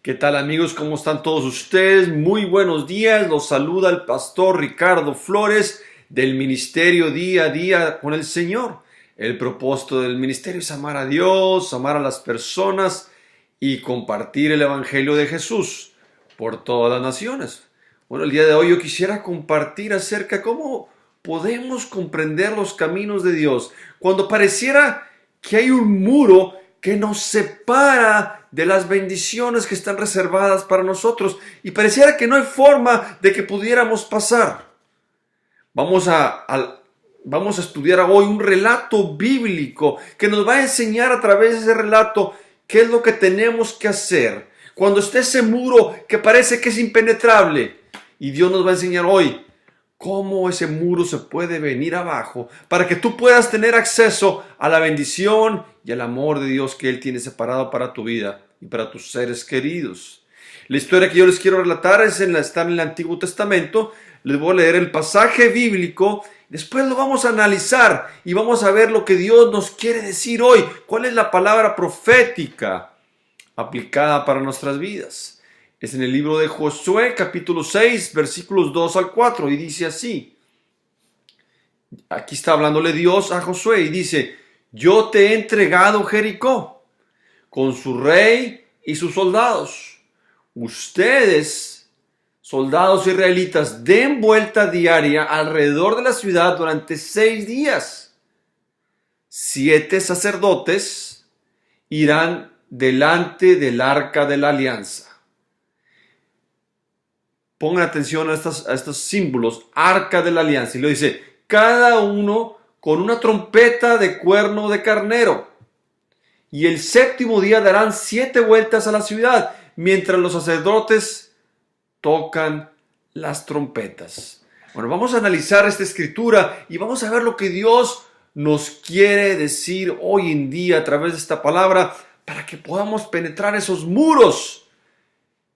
¿Qué tal, amigos? ¿Cómo están todos ustedes? Muy buenos días. Los saluda el pastor Ricardo Flores del Ministerio Día a Día con el Señor. El propósito del ministerio es amar a Dios, amar a las personas y compartir el Evangelio de Jesús por todas las naciones. Bueno, el día de hoy yo quisiera compartir acerca de cómo podemos comprender los caminos de Dios cuando pareciera que hay un muro que nos separa de las bendiciones que están reservadas para nosotros y pareciera que no hay forma de que pudiéramos pasar. Vamos a estudiar hoy un relato bíblico que nos va a enseñar a través de ese relato qué es lo que tenemos que hacer cuando esté ese muro que parece que es impenetrable. Y Dios nos va a enseñar hoy cómo ese muro se puede venir abajo para que tú puedas tener acceso a la bendición y al amor de Dios que Él tiene separado para tu vida y para tus seres queridos. La historia que yo les quiero relatar está en el Antiguo Testamento. Les voy a leer el pasaje bíblico, después lo vamos a analizar y vamos a ver lo que Dios nos quiere decir hoy. ¿Cuál es la palabra profética aplicada para nuestras vidas? Es en el libro de Josué, capítulo 6, versículos 2 al 4, y dice así. Aquí está hablándole Dios a Josué y dice: yo te he entregado Jericó, con su rey y sus soldados. Ustedes, soldados israelitas, den vuelta diaria alrededor de la ciudad durante 6 días. 7 sacerdotes irán delante del arca de la alianza. Pongan atención a estos símbolos, arca de la alianza. Y lo dice, cada uno con una trompeta de cuerno de carnero. Y el 7º día darán 7 vueltas a la ciudad, mientras los sacerdotes tocan las trompetas. Bueno, vamos a analizar esta escritura y vamos a ver lo que Dios nos quiere decir hoy en día a través de esta palabra para que podamos penetrar esos muros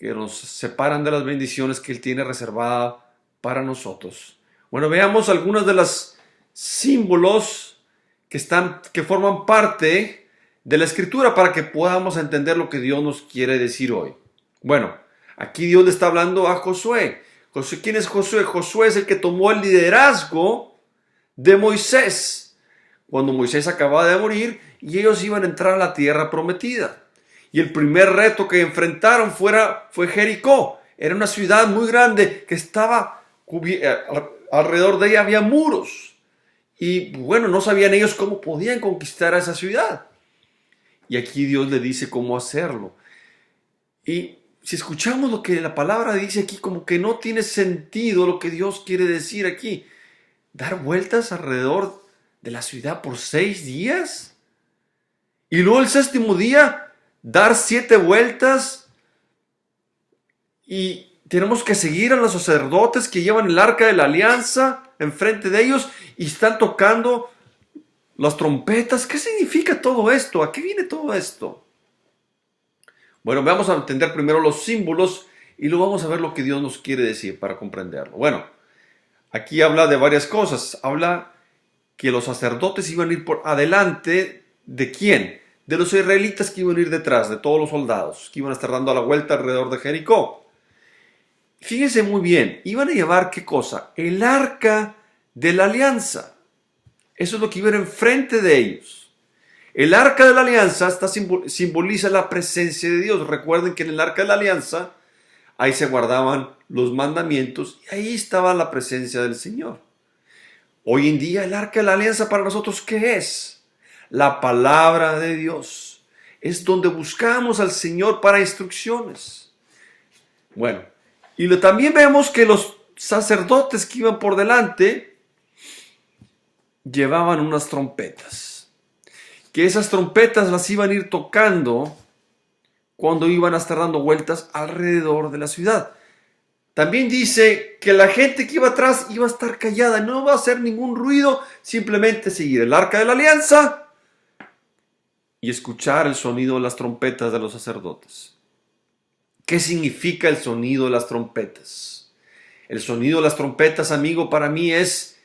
que nos separan de las bendiciones que Él tiene reservadas para nosotros. Bueno, veamos algunos de los símbolos que forman parte de la escritura para que podamos entender lo que Dios nos quiere decir hoy. Bueno, aquí Dios le está hablando a Josué. ¿Quién es Josué? Josué es el que tomó el liderazgo de Moisés cuando Moisés acababa de morir y ellos iban a entrar a la tierra prometida. Y el primer reto que enfrentaron fue Jericó. Era una ciudad muy grande que estaba alrededor de ella había muros. Y bueno, no sabían ellos cómo podían conquistar a esa ciudad. Y aquí Dios le dice cómo hacerlo. Y si escuchamos lo que la palabra dice aquí, como que no tiene sentido lo que Dios quiere decir aquí. ¿Dar vueltas alrededor de la ciudad por 6 días? Y luego el 7º día dar 7 vueltas y tenemos que seguir a los sacerdotes que llevan el arca de la alianza enfrente de ellos y están tocando las trompetas. ¿Qué significa todo esto? ¿A qué viene todo esto? Bueno, vamos a entender primero los símbolos y luego vamos a ver lo que Dios nos quiere decir para comprenderlo. Bueno, aquí habla de varias cosas. Habla que los sacerdotes iban a ir por adelante. ¿De quién? De los israelitas que iban a ir detrás, de todos los soldados que iban a estar dando la vuelta alrededor de Jericó. Fíjense muy bien, iban a llevar ¿qué cosa? El arca de la alianza. Eso es lo que iba enfrente de ellos. El arca de la alianza simboliza la presencia de Dios. Recuerden que en el arca de la alianza, ahí se guardaban los mandamientos y ahí estaba la presencia del Señor. Hoy en día el arca de la alianza para nosotros, ¿qué es? La palabra de Dios. Es donde buscamos al Señor para instrucciones. Bueno, y también vemos que los sacerdotes que iban por delante llevaban unas trompetas. Que esas trompetas las iban a ir tocando cuando iban a estar dando vueltas alrededor de la ciudad. También dice que la gente que iba atrás iba a estar callada, no va a hacer ningún ruido, simplemente seguir el arca de la alianza y escuchar el sonido de las trompetas de los sacerdotes. ¿Qué significa el sonido de las trompetas? El sonido de las trompetas, amigo, para mí es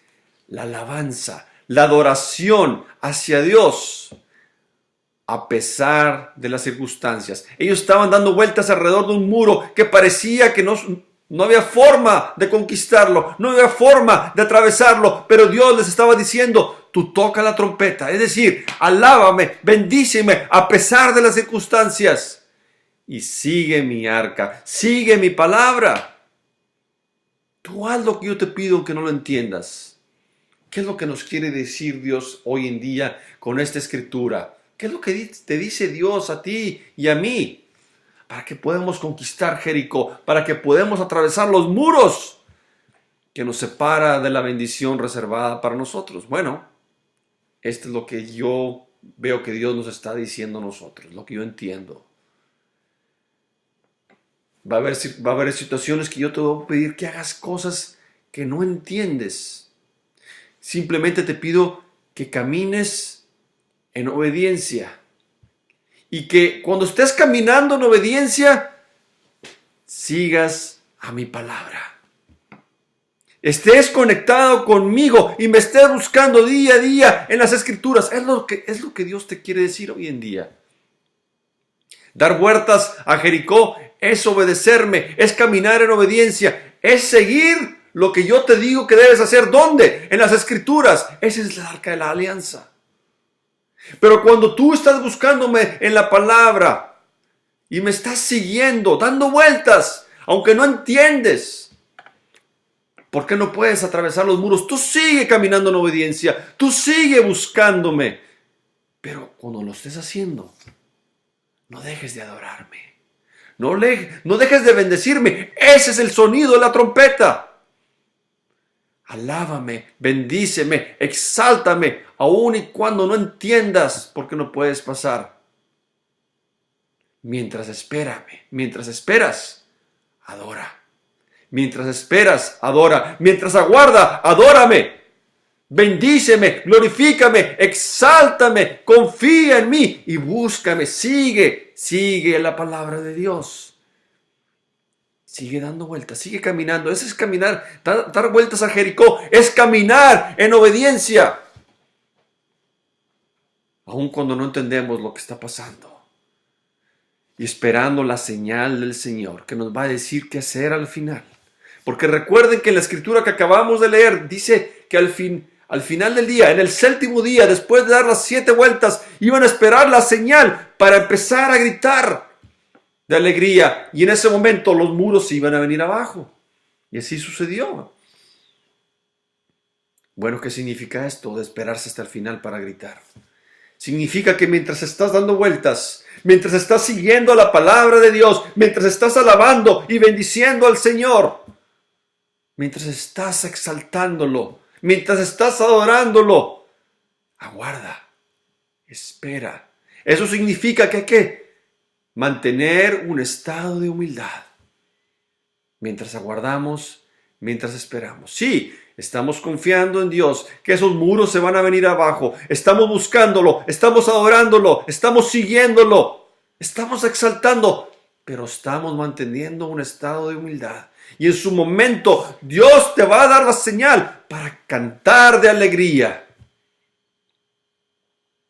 la alabanza, la adoración hacia Dios. a pesar de las circunstancias. Ellos estaban dando vueltas alrededor de un muro que parecía que no había forma de conquistarlo, no había forma de atravesarlo, pero Dios les estaba diciendo: tú toca la trompeta, es decir, alábame, bendíceme a pesar de las circunstancias, y sigue mi arca, sigue mi palabra. Tú haz lo que yo te pido aunque no lo entiendas. ¿Qué es lo que nos quiere decir Dios hoy en día con esta escritura? ¿Qué es lo que te dice Dios a ti y a mí? Para que podamos conquistar Jericó, para que podamos atravesar los muros que nos separa de la bendición reservada para nosotros. Bueno, esto es lo que yo veo que Dios nos está diciendo a nosotros, lo que yo entiendo. Va a haber situaciones que yo te voy a pedir que hagas cosas que no entiendes. Simplemente te pido que camines en obediencia. Y que cuando estés caminando en obediencia, sigas a mi palabra. Estés conectado conmigo y me estés buscando día a día en las escrituras. Es lo que Dios te quiere decir hoy en día. Dar vueltas a Jericó es obedecerme, es caminar en obediencia, es seguir lo que yo te digo que debes hacer. ¿Dónde? En las escrituras. Esa es la arca de la alianza. Pero cuando tú estás buscándome en la palabra y me estás siguiendo, dando vueltas, aunque no entiendes por qué no puedes atravesar los muros, tú sigue caminando en obediencia, tú sigue buscándome. Pero cuando lo estés haciendo, no dejes de adorarme, no dejes de bendecirme. Ese es el sonido de la trompeta. Alábame, bendíceme, exáltame, aun y cuando no entiendas por qué no puedes pasar. Mientras esperas, adora. Mientras esperas, adora. Mientras aguarda, adórame. Bendíceme, glorifícame, exáltame, confía en mí y búscame. Sigue la palabra de Dios. Sigue dando vueltas, sigue caminando. Ese es caminar, dar vueltas a Jericó. Es caminar en obediencia. Aun cuando no entendemos lo que está pasando. Y esperando la señal del Señor que nos va a decir qué hacer al final. Porque recuerden que en la escritura que acabamos de leer dice que al final del día, en el séptimo día, después de dar las 7 vueltas, iban a esperar la señal para empezar a gritar de alegría, y en ese momento los muros se iban a venir abajo. Y así sucedió. Bueno, ¿qué significa esto de esperarse hasta el final para gritar? Significa que mientras estás dando vueltas, mientras estás siguiendo la palabra de Dios, mientras estás alabando y bendiciendo al Señor, mientras estás exaltándolo, mientras estás adorándolo, aguarda, espera. Eso significa que hay que mantener un estado de humildad. Mientras aguardamos, mientras esperamos. Sí, estamos confiando en Dios, que esos muros se van a venir abajo. Estamos buscándolo, estamos adorándolo, estamos siguiéndolo, estamos exaltando, pero estamos manteniendo un estado de humildad. Y en su momento, Dios te va a dar la señal para cantar de alegría.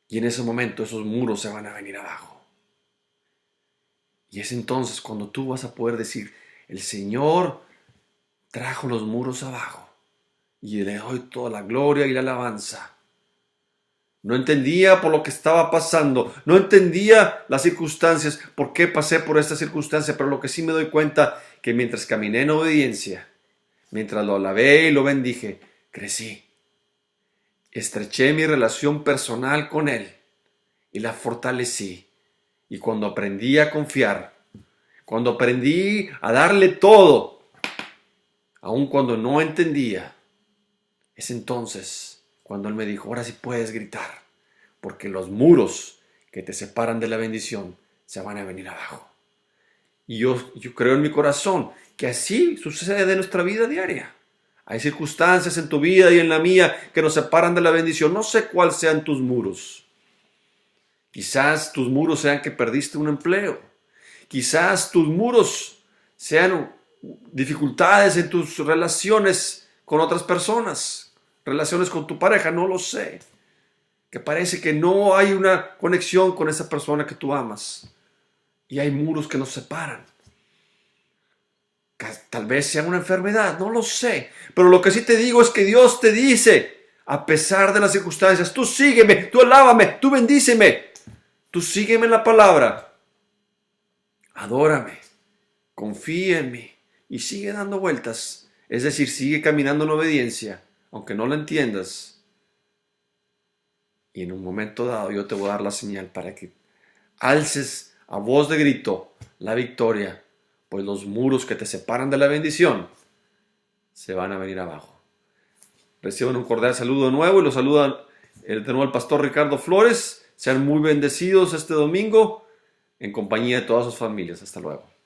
Y en ese momento esos muros se van a venir abajo. Y es entonces cuando tú vas a poder decir: el Señor trajo los muros abajo y le doy toda la gloria y la alabanza. No entendía por lo que estaba pasando, no entendía las circunstancias, por qué pasé por esta circunstancia, pero lo que sí me doy cuenta que mientras caminé en obediencia, mientras lo alabé y lo bendije, crecí. Estreché mi relación personal con Él y la fortalecí. Y cuando aprendí a confiar, cuando aprendí a darle todo, aun cuando no entendía, es entonces cuando Él me dijo: ahora sí puedes gritar, porque los muros que te separan de la bendición se van a venir abajo. Y yo creo en mi corazón que así sucede en nuestra vida diaria. Hay circunstancias en tu vida y en la mía que nos separan de la bendición. No sé cuáles sean tus muros. Quizás tus muros sean que perdiste un empleo. Quizás tus muros sean dificultades en tus relaciones con otras personas, relaciones con tu pareja, no lo sé. que parece que no hay una conexión con esa persona que tú amas y hay muros que nos separan. Tal vez sea una enfermedad, no lo sé, pero lo que sí te digo es que Dios te dice, a pesar de las circunstancias, tú sígueme, tú alábame, tú bendíceme, tú sígueme en la palabra, adórame, confía en mí y sigue dando vueltas, es decir, sigue caminando en obediencia, aunque no la entiendas. Y en un momento dado yo te voy a dar la señal para que alces a voz de grito la victoria, pues los muros que te separan de la bendición se van a venir abajo. Reciban un cordial saludo de nuevo y los saluda de nuevo el pastor Ricardo Flores. Sean muy bendecidos este domingo en compañía de todas sus familias. Hasta luego.